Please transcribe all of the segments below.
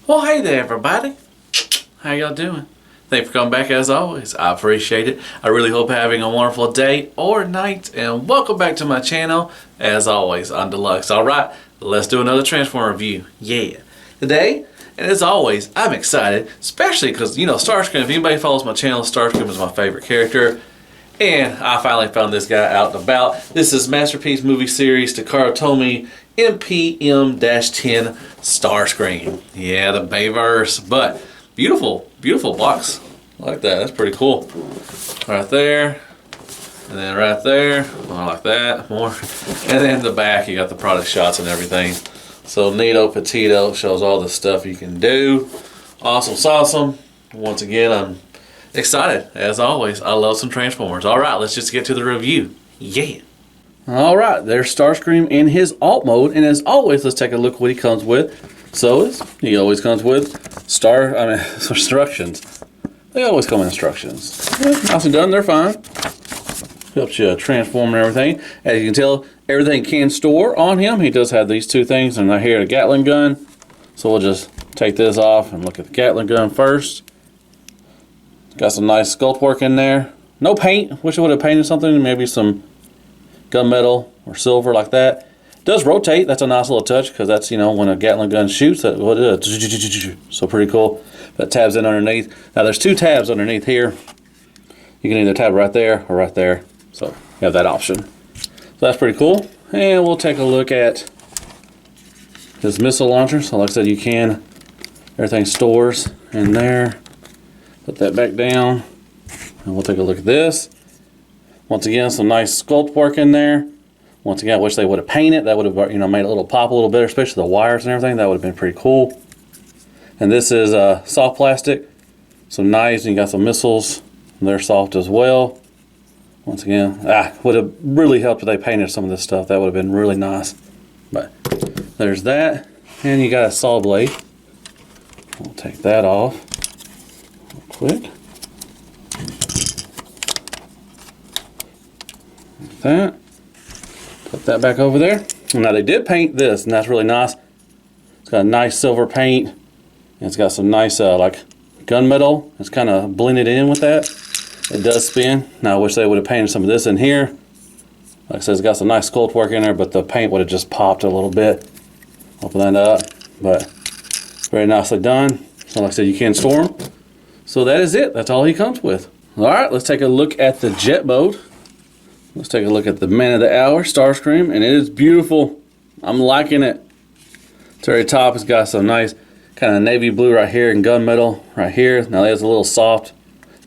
Well, hey there, everybody. How y'all doing? Thanks for coming back as always. I appreciate it. I really hope you're having a wonderful day or night, and welcome back to my channel, as always, on Deluxe. Alright, let's do another Transformer review. Yeah. Today, and as always, I'm excited, especially because, Starscream, if anybody follows my channel, Starscream is my favorite character. And I finally found this guy out and about. This is Masterpiece movie series Takara Tomy MPM-10 Starscream. Yeah, the Bayverse. But beautiful, beautiful box. I like that. That's pretty cool. Right there. And then right there. I like that. More. And then the back, you got the product shots and everything. So neato petito. Shows all the stuff you can do. Awesome sauceum. Once again, I'm excited, as always. I love some Transformers. Alright, let's just get to the review. Yeah. Alright, there's Starscream in his alt mode, and as always, let's take a look what he comes with. So he always comes with instructions. They always come with instructions. Nice and done, they're fine. Helps you transform and everything. As you can tell, everything can store on him. He does have these two things, and right here, a Gatling gun. So we'll just take this off and look at the Gatling gun first. Got some nice sculpt work in there. No paint. Wish I would have painted something, maybe some gunmetal or silver like that. It does rotate. That's a nice little touch because that's, when a Gatling gun shoots, that what it is. So pretty cool. That tabs in underneath. Now there's two tabs underneath here. You can either tab right there or right there. So you have that option. So that's pretty cool. And we'll take a look at this missile launcher. So like I said, everything stores in there. Put that back down, and we'll take a look at this. Once again, some nice sculpt work in there. Once again, I wish they would have painted. That would have, made it a little pop a little better, especially the wires and everything. That would have been pretty cool. And this is soft plastic. Some knives, and you got some missiles. They're soft as well. Once again, would have really helped if they painted some of this stuff. That would have been really nice. But there's that. And you got a saw blade. We'll take that off. Quick. Like that. Put that back over there. Now they did paint this, and that's really nice. It's got a nice silver paint. And it's got some nice like gunmetal. It's kind of blended in with that. It does spin. Now I wish they would have painted some of this in here. Like I said, it's got some nice sculpt work in there, but the paint would have just popped a little bit. Open that up. But very nicely done. So like I said, you can store them. So that is it. That's all he comes with. Alright, let's take a look at the jet mode. Let's take a look at the man of the hour, Starscream, and it is beautiful. I'm liking it. At the very top, it's got some nice kind of navy blue right here and gunmetal right here. Now that's a little soft,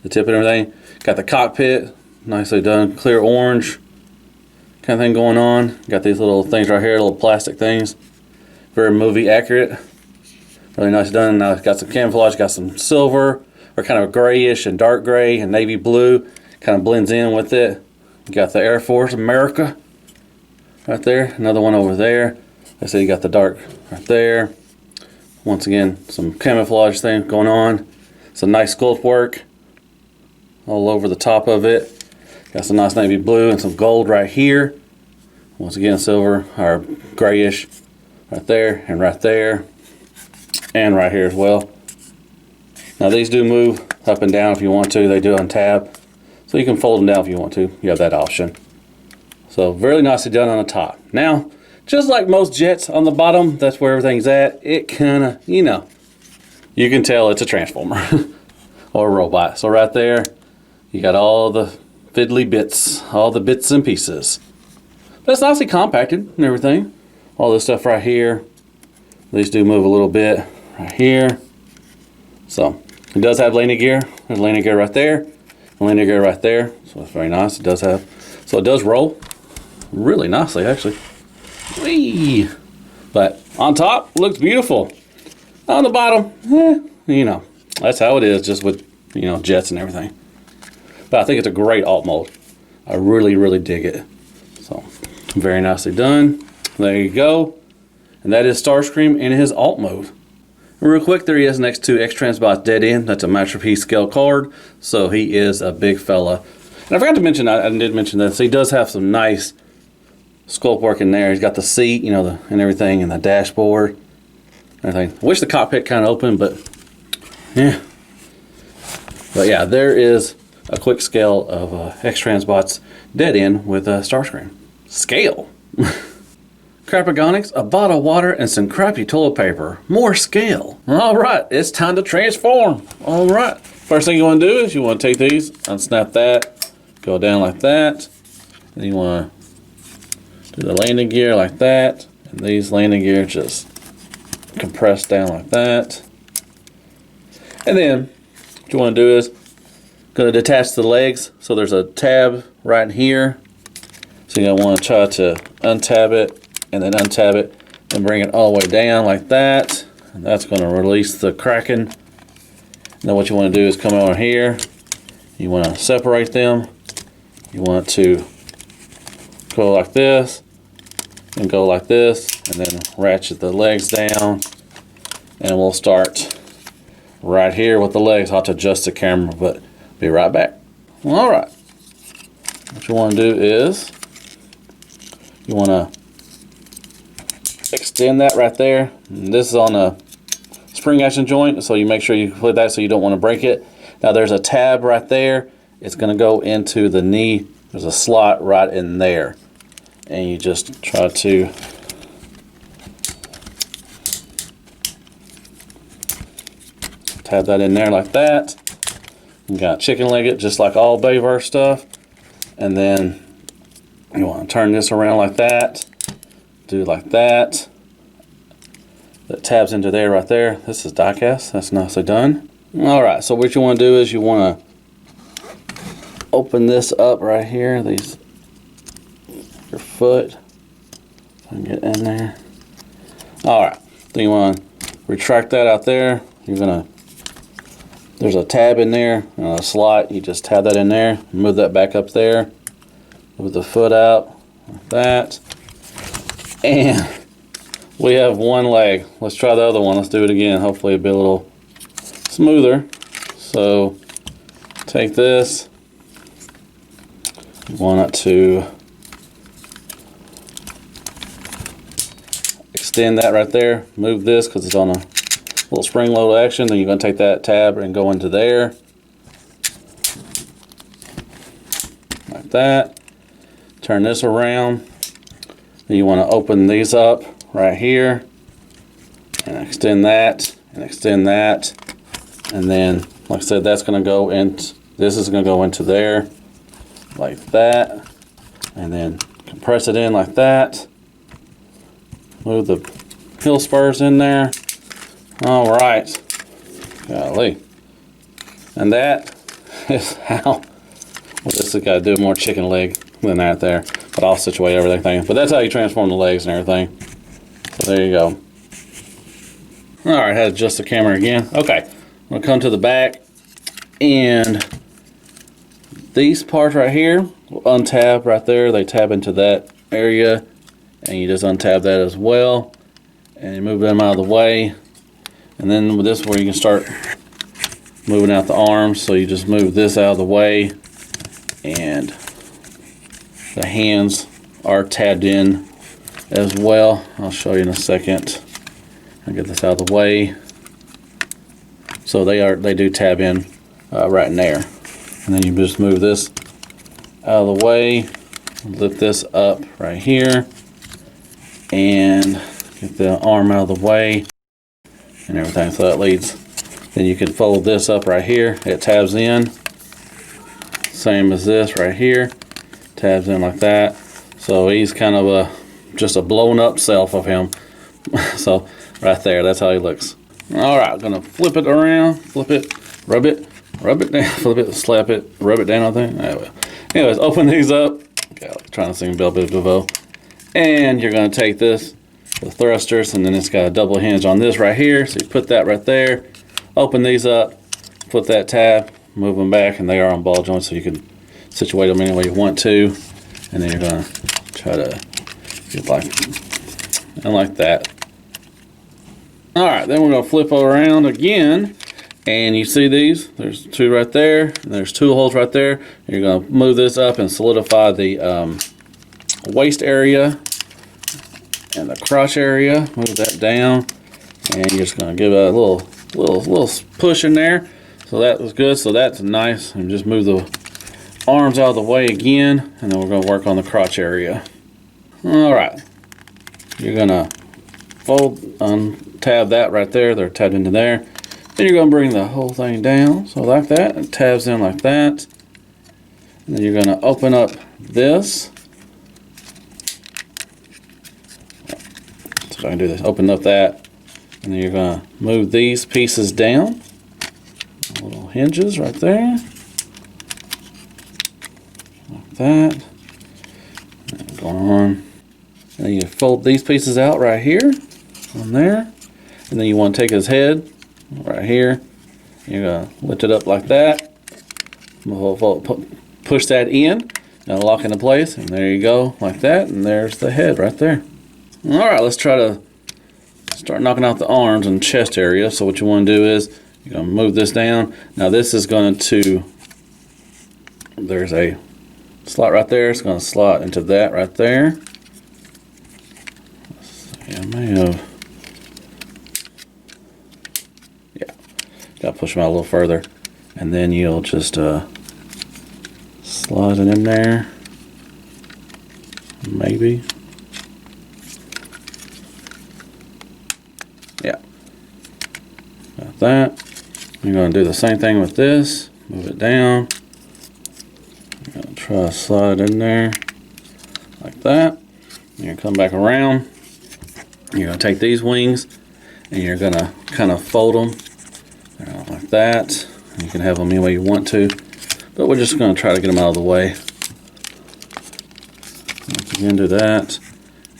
the tip and everything. Got the cockpit, nicely done, clear orange kind of thing going on. Got these little things right here, little plastic things. Very movie accurate. Really nice done. Now it's got some camouflage, got some silver, or kind of grayish and dark gray and navy blue. Kind of blends in with it. You got the Air Force America right there. Another one over there. I say you got the dark right there. Once again, some camouflage thing going on. Some nice sculpt work all over the top of it. Got some nice navy blue and some gold right here. Once again, silver or grayish right there and right there. And right here as well. Now these do move up and down if you want to. They do untab. So you can fold them down if you want to. You have that option. So very nicely done on the top. Now, just like most jets on the bottom, that's where everything's at. It kind of, you can tell it's a Transformer or a robot. So right there, you got all the fiddly bits, all the bits and pieces. But it's nicely compacted and everything. All this stuff right here. These do move a little bit right here. So it does have landing gear. There's landing gear right there, and landing gear right there. So it's very nice. It does have, so it does roll really nicely actually. Whee! But on top, looks beautiful. On the bottom, that's how it is, just with jets and everything. But I think it's a great alt mode. I really, really dig it. So very nicely done. There you go. And that is Starscream in his alt mode. And real quick, there he is next to X-Transbot's Dead End. That's a Masterpiece scale card. So he is a big fella. And I forgot to mention, I did mention this, he does have some nice sculpt work in there. He's got the seat, and everything, and the dashboard. everything. I wish the cockpit kind of open, but yeah. But yeah, there is a quick scale of X-Transbot's dead end with Starscream. Scale. Crapagonics, a bottle of water, and some crappy toilet paper. More scale. All right, it's time to transform. All right. First thing you want to do is you want to take these, unsnap that, go down like that. Then you want to do the landing gear like that. And these landing gears just compress down like that. And then what you want to do is going to detach the legs. So there's a tab right here. So you're going to want to try to untab it and then untab it and bring it all the way down like that. And that's going to release the Kraken. Now what you want to do is come over here. You want to separate them. You want to go like this and go like this and then ratchet the legs down. And we'll start right here with the legs. I'll have to adjust the camera, but be right back. All right. What you want to do is you want to extend that right there. And this is on a spring action joint, so you make sure you put that so you don't want to break it. Now there's a tab right there. It's going to go into the knee. There's a slot right in there. And you just try to tab that in there like that. You got chicken leg it just like all Bayverse stuff. And then you want to turn this around like that. Do like that. That tabs into there right there. This is die cast. That's nicely done. Alright, so what you want to do is you want to open this up right here. These, your foot. If I can get in there. Alright, then you want to retract that out there. You're going to, there's a tab in there and a slot. You just tab that in there. Move that back up there. Move the foot out like that. And we have one leg. Let's try the other one. Let's do it again. Hopefully it'll be a little smoother. So take this. You want it to extend that right there. Move this because it's on a little spring load action. Then you're going to take that tab and go into there. Like that. Turn this around. Then you want to open these up right here and extend that and extend that, and then like I said, that's going to go in, this is going to go into there like that, and then compress it in like that. Move the heel spurs in there. All right, golly, and that is how, well, this has got to do more chicken leg than that there, but I'll situate everything. But that's how you transform the legs and everything. So there you go. Alright, had to adjust the camera again. Okay, I'm going to come to the back, and these parts right here will untab right there. They tab into that area, and you just untab that as well, and you move them out of the way. And then with this, where you can start moving out the arms, so you just move this out of the way, and the hands are tabbed in as well. I'll show you in a second. I'll get this out of the way. So they do tab in right in there. And then you just move this out of the way, lift this up right here, and get the arm out of the way and everything. So that leads. Then you can fold this up right here. It tabs in. Same as this right here. Tabs in like that. So he's kind of just a blown up self of him. So right there, that's how he looks. All right, I'm gonna flip it around, flip it, rub it down, flip it, slap it, rub it down. I think. Anyway, anyways, open these up. Okay, trying to sing Belle Biv DeVoe. And you're gonna take this, the thrusters, and then it's got a double hinge on this right here. So you put that right there. Open these up, put that tab, move them back, and they are on ball joints, so you can situate them any way you want to. And then you're gonna try to get like that. All right, then we're gonna flip around again, and you see these? There's two right there, and there's two holes right there. You're gonna move this up and solidify the waist area and the crotch area. Move that down. And you're just gonna give it a little push in there. So that was good, so that's nice. And just move the arms out of the way again, and then we're gonna work on the crotch area. All right, you're gonna tab that right there. They're tabbed into there. Then you're gonna bring the whole thing down, so like that, and tabs in like that. And then you're gonna open up this. So I can do this, open up that, and then you're gonna move these pieces down. Little hinges right there. Like that. And go on. And then you fold these pieces out right here, on there. And then you want to take his head right here. You're gonna lift it up like that. Push that in and lock into place. And there you go, like that. And there's the head right there. All right, let's try to start knocking out the arms and chest area. So what you want to do is you're gonna move this down. Now this is going to, there's a slot right there. It's gonna slot into that right there. Let's see, I may have, yeah, gotta push them out a little further. And then you'll just slide it in there, maybe. Yeah, got that. You're going to do the same thing with this. Move it down. You're going to try to slide it in there like that. You're going to come back around. You're going to take these wings and you're going to kind of fold them like that. You can have them any way you want to, but we're just going to try to get them out of the way. Once again, do that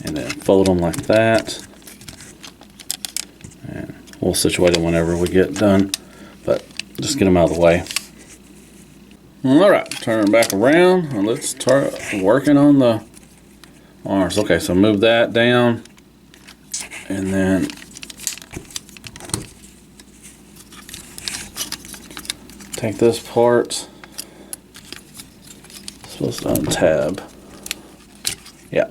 and then fold them like that. And we'll situate them whenever we get done. But just get them out of the way. All right, turn back around and let's start working on the arms. Okay, so move that down and then take this part. It's supposed to untab. Yeah,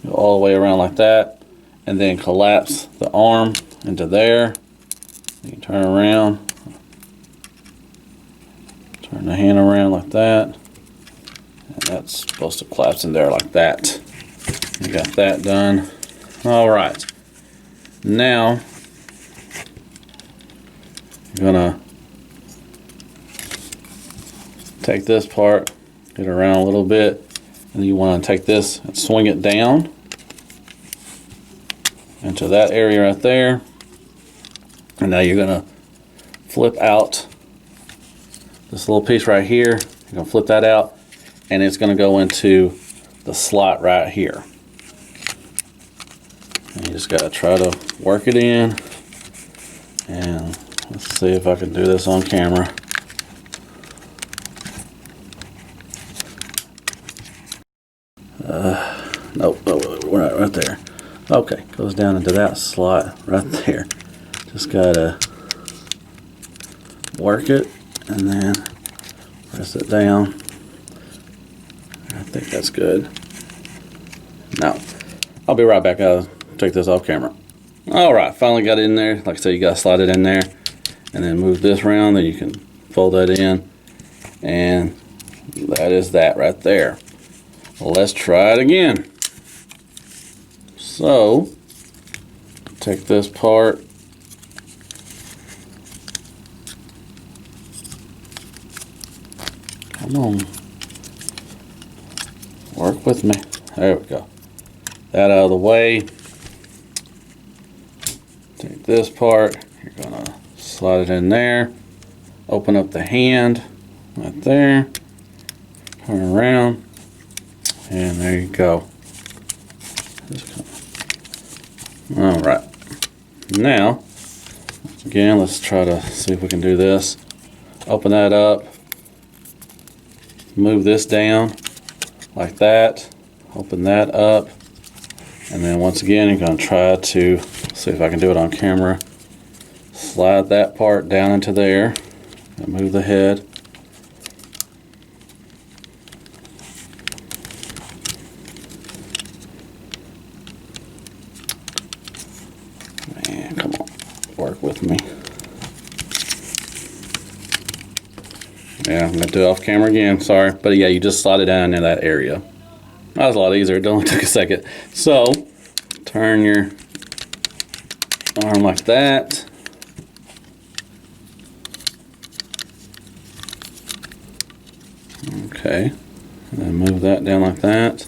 go all the way around like that and then collapse the arm into there. You can turn around. Turn the hand around like that, and that's supposed to collapse in there like that. You got that done. All right. Now you're gonna take this part, get it around a little bit, and then you want to take this and swing it down into that area right there. And now you're gonna flip out this little piece right here. You're gonna flip that out and it's gonna go into the slot right here. And you just gotta try to work it in. And let's see if I can do this on camera. Nope, we're not right there. Okay, goes down into that slot right there. Just gotta work it and then press it down. I think that's good. Now, I'll be right back. I'll take this off camera. All right, finally got it in there. Like I said, you gotta slide it in there and then move this around. Then you can fold that in, and that is that right there. Well, let's try it again. So, take this part. Come on. Work with me. There we go. That out of the way. Take this part. You're going to slide it in there. Open up the hand right there. Turn around. And there you go. All right. Now, again, let's try to see if we can do this. Open that up. Move this down like that. Open that up. And then once again, you're going to try to see if I can do it on camera. Slide that part down into there. And move the head. Man, come on. work with me. Yeah, I'm going to do it off camera again, sorry. But yeah, you just slide it down in that area. That was a lot easier, it only took a second. So, turn your arm like that. Okay, and then move that down like that.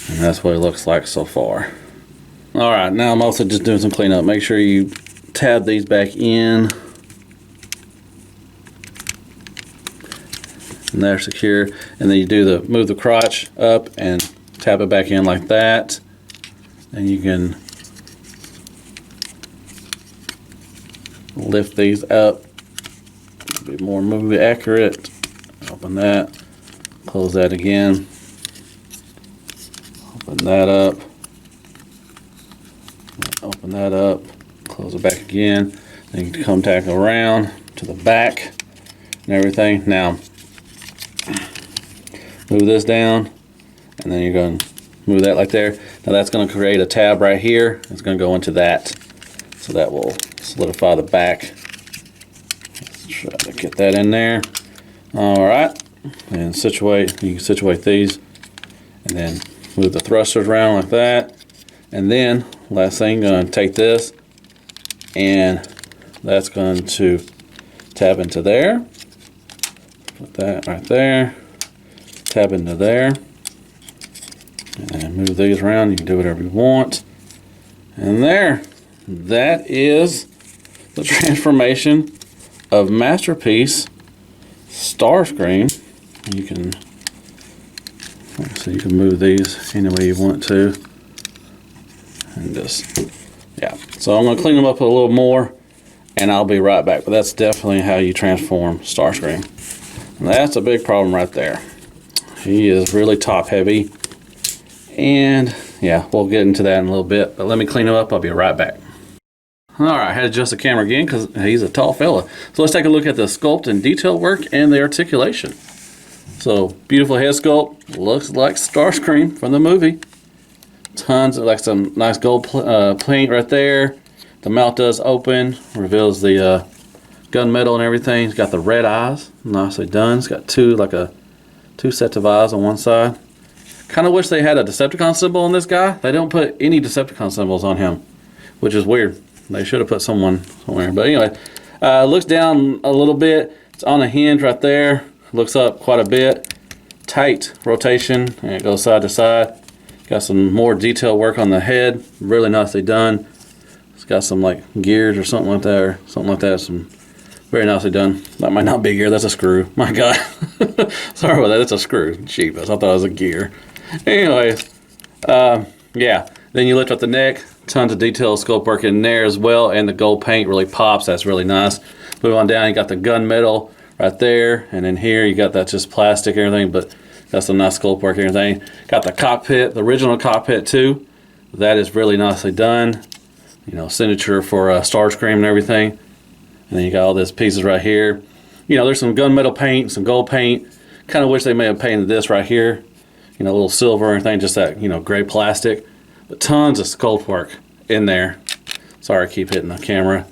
And that's what it looks like so far. Alright, now I'm also just doing some cleanup. Make sure you tab these back in. And they're secure. And then you do the move the crotch up and tap it back in like that. And you can lift these up. Be more movie accurate. Open that. Close that again. Open that up. Open that up. Close it back again. Then you can come tack around to the back and everything. Now, move this down, and then you're going to move that like there. Now that's going to create a tab right here. It's going to go into that, so that will solidify the back. Let's try to get that in there. All right, and situate. You can situate these, and then move the thrusters around like that. And then last thing, going to take this, and that's going to tab into there. Put that right there. Tab into there, and move these around. You can do whatever you want. And there, that is the transformation of Masterpiece Starscream. You can, so you can move these any way you want to, and just, yeah. So I'm going to clean them up a little more, and I'll be right back. But that's definitely how you transform Starscream. And that's a big problem right there. He is really top heavy, and yeah, we'll get into that in a little bit, but let me clean him up. I'll be right back. Alright, I had to adjust the camera again because he's a tall fella. So let's take a look at the sculpt and detail work and the articulation. So, beautiful head sculpt, looks like Starscream from the movie. Tons of, like, some nice gold paint right there. The mouth does open, reveals the gunmetal and everything. He's got the red eyes, nicely done. It's got two sets of eyes on one side. Kind of wish they had a Decepticon symbol on this guy. They don't put any Decepticon symbols on him, which is weird. They should have put someone somewhere. But anyway, looks down a little bit. It's on a hinge right there. Looks up quite a bit. Tight rotation, and it goes side to side. Got some more detail work on the head. Really nicely done. It's got some like gears or something like that, Some very nicely done. That might not be a gear, that's a screw. My God. Sorry about that, it's a screw. Cheapest. I thought it was a gear. Anyways, yeah. Then you lift up the neck. Tons of detail sculpt work in there as well. And the gold paint really pops. That's really nice. Move on down, you got the gunmetal right there. And then here you got that just plastic and everything, but got some nice sculpt work and everything. Got the cockpit, the original cockpit too. That is really nicely done. You know, signature for Starscream and everything. And then you got all these pieces right here. You know, there's some gunmetal paint, some gold paint. Kind of wish they may have painted this right here. You know, a little silver and everything, just that, you know, gray plastic. But tons of sculpt work in there. Sorry I keep hitting the camera.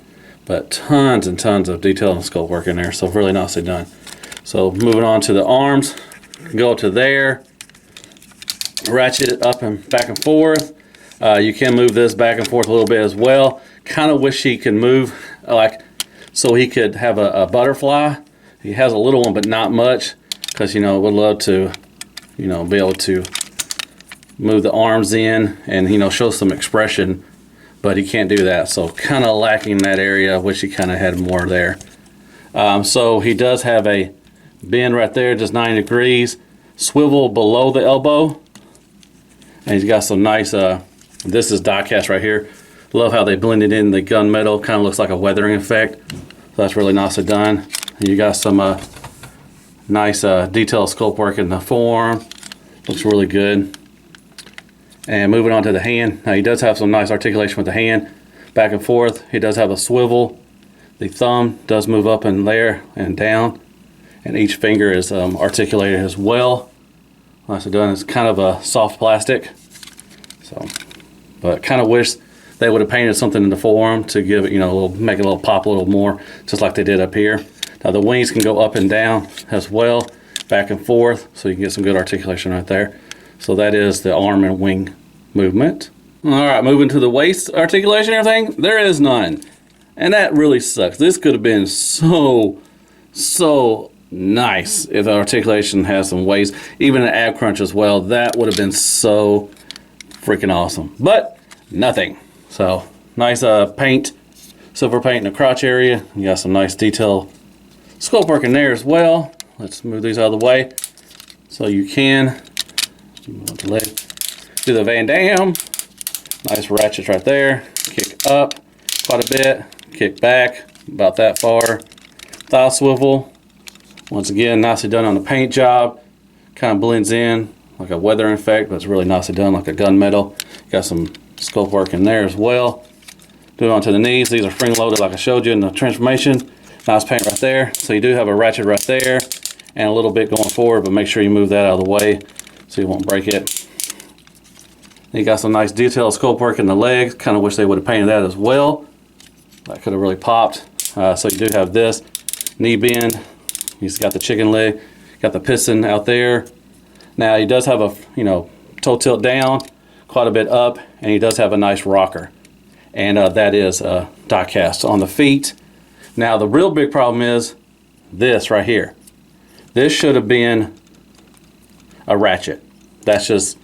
But tons and tons of detail and sculpt work in there. So really nicely done. So moving on to the arms. Go to there. Ratchet it up and back and forth. You can move this back and forth a little bit as well. Kind of wish he could move like so he could have a butterfly. He has a little one, but not much, because, you know, would love to, you know, be able to move the arms in and, you know, show some expression, but he can't do that. So kind of lacking that area. Wish he kind of had more there. So he does have a bend right there, just 90 degrees, swivel below the elbow, and he's got some nice, this is die cast right here. Love how they blended in the gunmetal. Kind of looks like a weathering effect. So that's really nicely done. And you got some nice detailed sculpt work in the forearm. Looks really good. And moving on to the hand. Now he does have some nice articulation with the hand. Back and forth. He does have a swivel. The thumb does move up in there and down. And each finger is articulated as well. Nicely done. It's kind of a soft plastic. So, but kind of wish they would have painted something in the forearm to give it, you know, a little, make it a little pop a little more, just like they did up here. Now the wings can go up and down as well, back and forth, so you can get some good articulation right there. So that is the arm and wing movement. All right, moving to the waist articulation and everything, there is none. And that really sucks. This could have been so nice if the articulation has some waist, even an ab crunch as well. That would have been so freaking awesome. But nothing. So nice paint, silver paint in the crotch area. You got some nice detail sculpt work in there as well. Let's move these out of the way so you can do the Van Damme. Nice ratchets right there. Kick up quite a bit. Kick back about that far. Thigh swivel. Once again, nicely done on the paint job. Kind of blends in like a weathering effect, but it's really nicely done like a gunmetal. Got some sculpt work in there as well. Do it onto the knees. These are spring loaded like I showed you in the transformation. Nice paint right there. So you do have a ratchet right there and a little bit going forward, but make sure you move that out of the way so you won't break it. You got some nice detailed sculpt work in the legs. Kind of wish they would have painted that as well. That could have really popped. So you do have this knee bend. He's got the chicken leg, got the piston out there. Now he does have a, you know, toe tilt down, quite a bit up, and he does have a nice rocker. And that is die cast on the feet. Now the real big problem is this right here. This should have been a ratchet. That's just,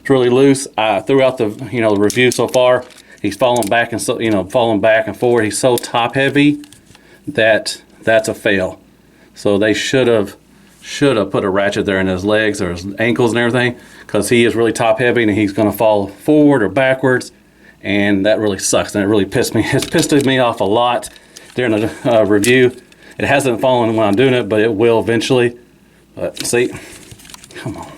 it's really loose. Throughout the, you know, the review so far, he's falling back and so, you know, falling back and forward. He's so top heavy that that's a fail. So they should have put a ratchet there in his legs or his ankles and everything, because he is really top heavy and he's going to fall forward or backwards, and that really sucks. And it really pissed me off a lot during the review. It hasn't fallen when I'm doing it, but it will eventually. But see, come on.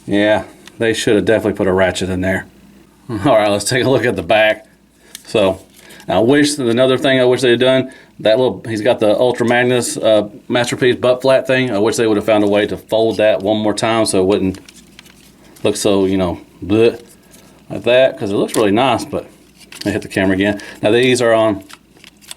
Yeah, they should have definitely put a ratchet in there. All right, let's take a look at the back. So I wish, another thing I wish they had done, that little, he's got the Ultra Magnus Masterpiece butt flat thing. I wish they would have found a way to fold that one more time so it wouldn't look so, you know, bleh, like that, because it looks really nice, but I hit the camera again. Now these are on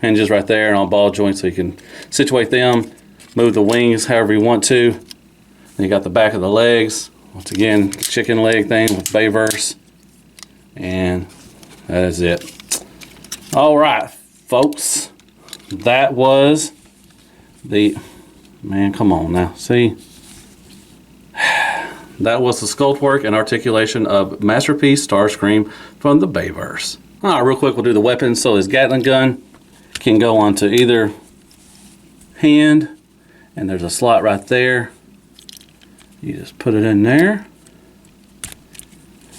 hinges right there and on ball joints, so you can situate them, move the wings however you want to. Then you got the back of the legs. Once again, chicken leg thing with Bayverse. And that is it. All right, folks. That was the, man, come on now. See? That was the sculpt work and articulation of Masterpiece Starscream from the Bayverse. All right, real quick, we'll do the weapons. So his Gatling gun can go onto either hand, and there's a slot right there. You just put it in there.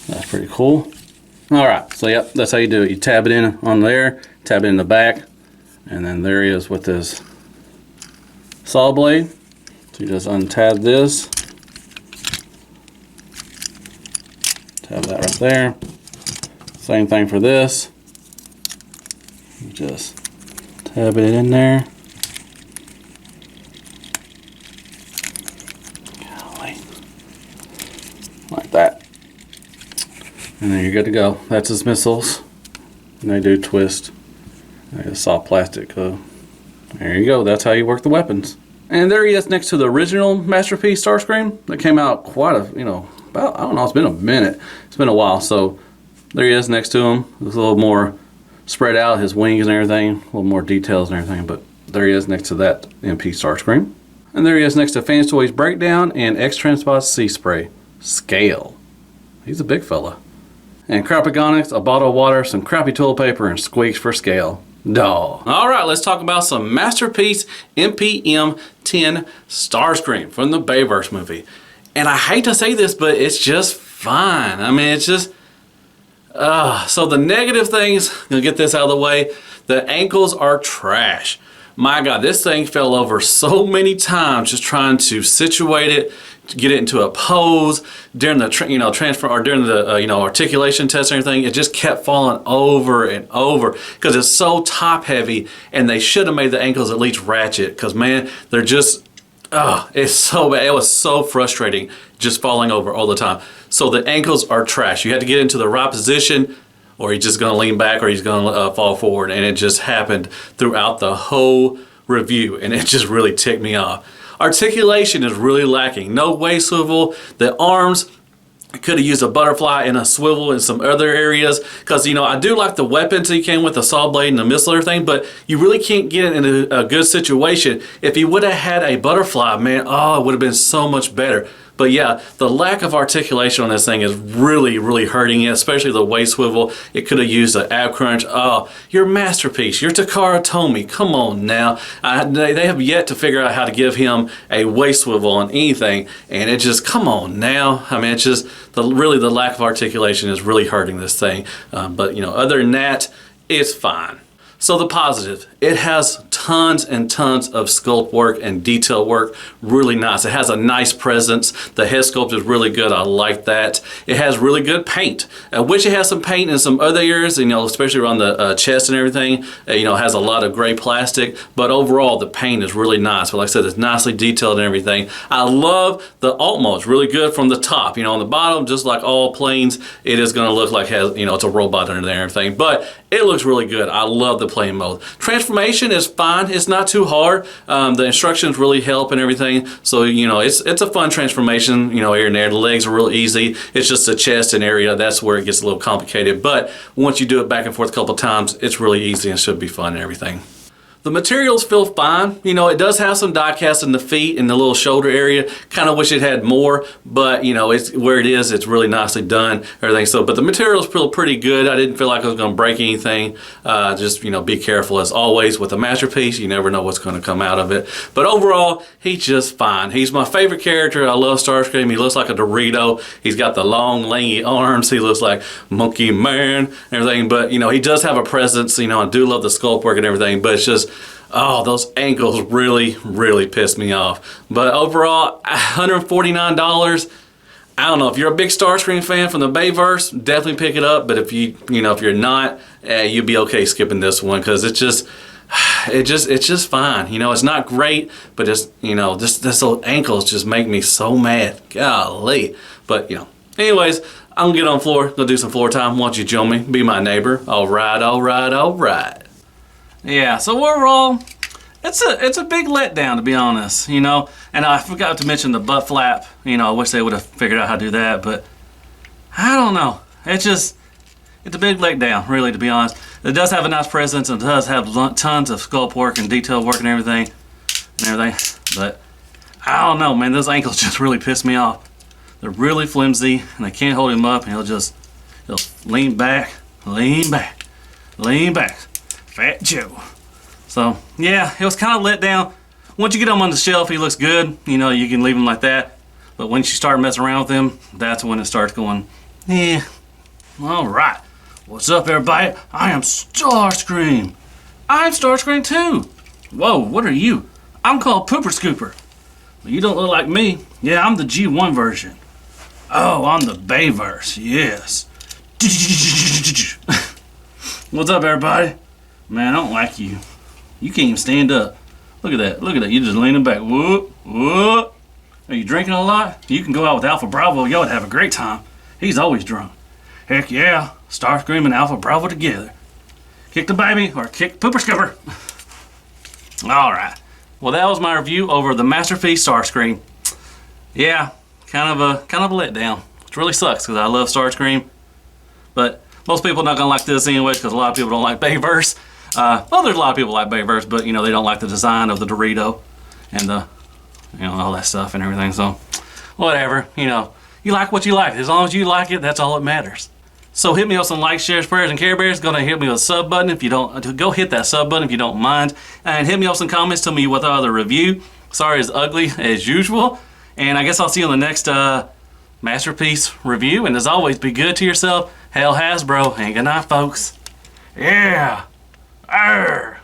That's pretty cool. All right, so yep, that's how you do it. You tab it in on there, tab it in the back, and then there he is with his saw blade. So you just untab this, tab that right there. Same thing for this. You just tab it in there. Like that. And then you're good to go. That's his missiles. And they do twist. It's soft plastic. There you go. That's how you work the weapons. And there he is next to the original Masterpiece Starscream that came out quite a, you know, about, I don't know, it's been a minute. It's been a while. So there he is next to him. It's a little more spread out, his wings and everything, a little more details and everything. But there he is next to that MP Starscream. And there he is next to Fans Toys Breakdown and X-Transport Sea Spray Scale. He's a big fella. And Crapagonics, a bottle of water, some crappy toilet paper, and squeaks for Scale. Duh. All right, let's talk about some Masterpiece MPM-10 Starscream from the Bayverse movie. And I hate to say this, but it's just fine. I mean, it's just... so the negative things, gonna get this out of the way. The ankles are trash. My God, this thing fell over so many times just trying to situate it, to get it into a pose during the transfer or during the articulation test and everything. It just kept falling over and over because it's so top heavy, and they should have made the ankles at least ratchet, because man, they're just Oh, it's so bad. It was so frustrating just falling over all the time. So the ankles are trash. You had to get into the right position, or he's just going to lean back, or he's going to fall forward. And it just happened throughout the whole review, and it just really ticked me off. Articulation is really lacking. No waist swivel. The arms, I could have used a butterfly and a swivel in some other areas, because, you know, I do like the weapons he came with, the saw blade and the missile and everything, but you really can't get it in a good situation. If he would have had a butterfly, man, oh, it would have been so much better. But yeah, the lack of articulation on this thing is really, really hurting it, especially the waist swivel. It could have used an ab crunch. Oh, your Masterpiece, your Takara Tomy, come on now. They have yet to figure out how to give him a waist swivel on anything, and it just, come on now. I mean, it's just, really the lack of articulation is really hurting this thing. But, you know, other than that, it's fine. So the positive, it has tons and tons of sculpt work and detail work, really nice. It has a nice presence. The head sculpt is really good. I like that. It has really good paint. I wish it had some paint in some other areas, you know, especially around the chest and everything. You know, it has a lot of gray plastic, but overall the paint is really nice. But like I said, it's nicely detailed and everything. I love the alt mode. It's really good from the top. You know, on the bottom, just like all planes, it is going to look like, you know, it's a robot under there and everything, but it looks really good. I love the plane mode. Transformation is fine. It's not too hard. The instructions really help and everything. So, you know, it's a fun transformation, you know, here and there. The legs are real easy. It's just the chest and area. That's where it gets a little complicated. But once you do it back and forth a couple times, it's really easy and should be fun and everything. The materials feel fine. You know, it does have some die cast in the feet and the little shoulder area. Kind of wish it had more, but you know, it's where it is. It's really nicely done, everything. So, but the materials feel pretty good. I didn't feel like I was going to break anything. Just, you know, be careful as always with a Masterpiece. You never know what's going to come out of it. But overall, he's just fine. He's my favorite character. I love Starscream. He looks like a Dorito. He's got the long, lanky arms. He looks like Monkey Man and everything. But you know, he does have a presence. You know, I do love the sculpt work and everything. But it's just, oh, those ankles really, really pissed me off. But overall, $149. I don't know, if you're a big Starscream fan from the Bayverse, definitely pick it up. But if if you're not, you'd be okay skipping this one, because it's just fine. You know, it's not great, but it's, you know, this little ankles just make me so mad. Golly. But you know, anyways, I'm gonna get on the floor, go do some floor time. Why don't you join me? Be my neighbor. All right, all right, all right. Yeah, so overall, it's a big letdown, to be honest, you know. And I forgot to mention the butt flap. You know, I wish they would have figured out how to do that, but I don't know. It's a big letdown, really, to be honest. It does have a nice presence, and it does have tons of sculpt work and detail work and everything, but I don't know, man. Those ankles just really piss me off. They're really flimsy, and they can't hold him up, and he'll lean back, lean back, lean back. Fat Joe. So yeah, it was kind of let down. Once you get him on the shelf, he looks good. You know, you can leave him like that. But once you start messing around with him, that's when it starts going, yeah. All right. What's up, everybody? I am Starscream. I'm Starscream too. Whoa, what are you? I'm called Pooper Scooper. Well, you don't look like me. Yeah, I'm the G1 version. Oh, I'm the Bayverse. Yes. What's up, everybody? Man, I don't like you. You can't even stand up. Look at that. Look at that. You're just leaning back. Whoop, whoop. Are you drinking a lot? You can go out with Alpha Bravo. Y'all would have a great time. He's always drunk. Heck yeah. Starscream and Alpha Bravo together. Kick the baby or kick Pooper Scooper. All right. Well, that was my review over the Masterpiece Starscream. Yeah, kind of a letdown. It really sucks because I love Starscream. But most people are not going to like this anyway, because a lot of people don't like Bayverse. Well, there's a lot of people like Bayverse, but you know, they don't like the design of the Dorito and the, you know, all that stuff and everything. So whatever, you know, you like what you like. As long as you like it, that's all that matters. So hit me with some likes, shares, prayers, and Care Bears. Gonna hit me with a sub button if you don't. Go hit that sub button if you don't mind, and hit me with some comments. Tell me what thought of the review. Sorry, it's ugly as usual, and I guess I'll see you on the next Masterpiece review. And as always, be good to yourself. Hail Hasbro, and good night, folks. Yeah. Arr.